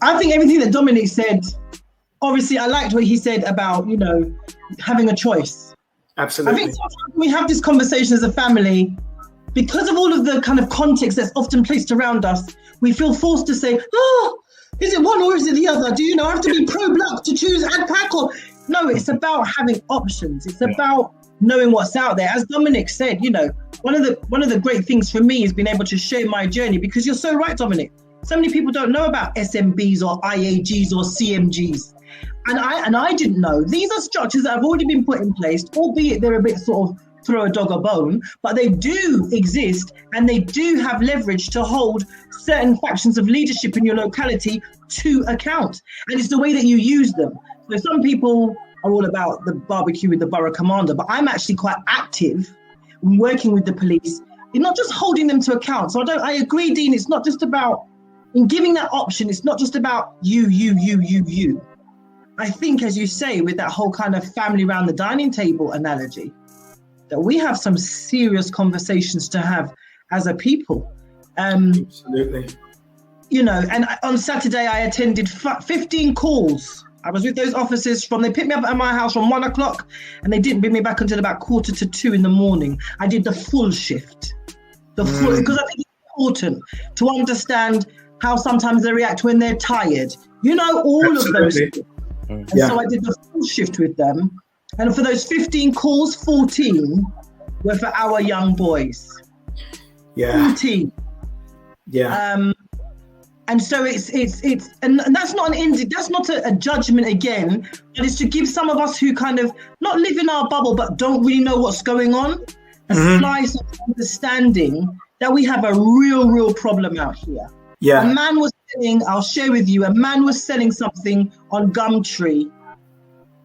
I think everything that Dominic said, obviously I liked what he said about, having a choice. Absolutely. I think sometimes when we have this conversation as a family, because of all of the kind of context that's often placed around us, we feel forced to say, oh, is it one or is it the other? Do I have to be pro-black to choose AdPac? Or no, it's about having options. It's about knowing what's out there. As Dominic said, one of the great things for me is being able to share my journey, because you're so right, Dominic. So many people don't know about SMBs or IAGs or CMGs. And I didn't know. These are structures that have already been put in place, albeit they're a bit sort of throw a dog a bone, but they do exist and they do have leverage to hold certain factions of leadership in your locality to account. And it's the way that you use them. So some people are all about the barbecue with the borough commander, but I'm actually quite active in working with the police in not just holding them to account. So I agree, Dean, it's not just about, in giving that option, it's not just about you. I think, as you say, with that whole kind of family around the dining table analogy, that we have some serious conversations to have as a people. Absolutely. And on Saturday, I attended 15 calls. I was with those officers they picked me up at my house from 1:00 and they didn't bring me back until about 1:45 in the morning. I did the full shift. Because I think it's important to understand how sometimes they react when they're tired. All Absolutely. Of those things. And so I did the full shift with them. And for those 15 calls, 14 were for our young boys. Yeah. 14. Yeah. And so it's and that's not that's not a judgment again, but it's to give some of us who kind of not live in our bubble but don't really know what's going on a slice of understanding that we have a real problem out here. Yeah. A man was selling something on Gumtree.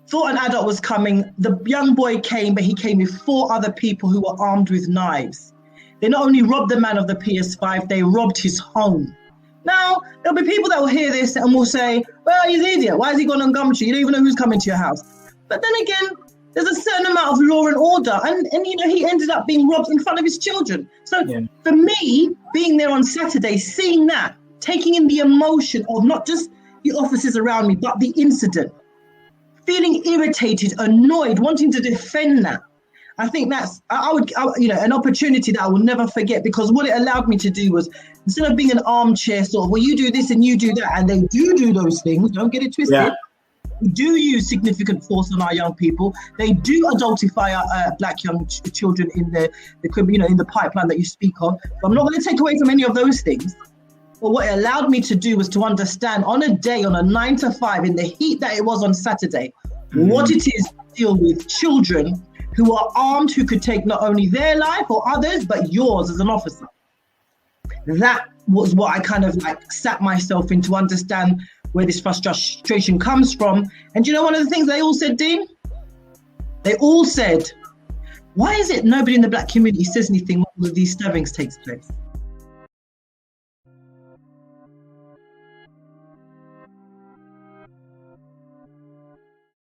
Thought an adult was coming. The young boy came, but he came with 4 other people who were armed with knives. They not only robbed the man of the PS5, they robbed his home. Now, there'll be people that will hear this and will say, well, he's an idiot. Why has he gone on Gumtree? You don't even know who's coming to your house. But then again, there's a certain amount of law and order. And he ended up being robbed in front of his children. So for me, being there on Saturday, seeing that, taking in the emotion of not just the officers around me, but the incident, feeling irritated, annoyed, wanting to defend that. I think that's, an opportunity that I will never forget, because what it allowed me to do was, instead of being an armchair sort of, well, you do this and you do that, and they do those things, don't get it twisted. Yeah. We do use significant force on our young people. They do adultify our black young children in the pipeline that you speak of. But I'm not going to take away from any of those things. But what it allowed me to do was to understand on a day, on a 9 to 5, in the heat that it was on Saturday, what it is to deal with children who are armed, who could take not only their life or others, but yours as an officer. That was what I kind of sat myself in to understand where this frustration comes from. And one of the things they all said, Dean? They all said, why is it nobody in the black community says anything when all of these stabbings takes place?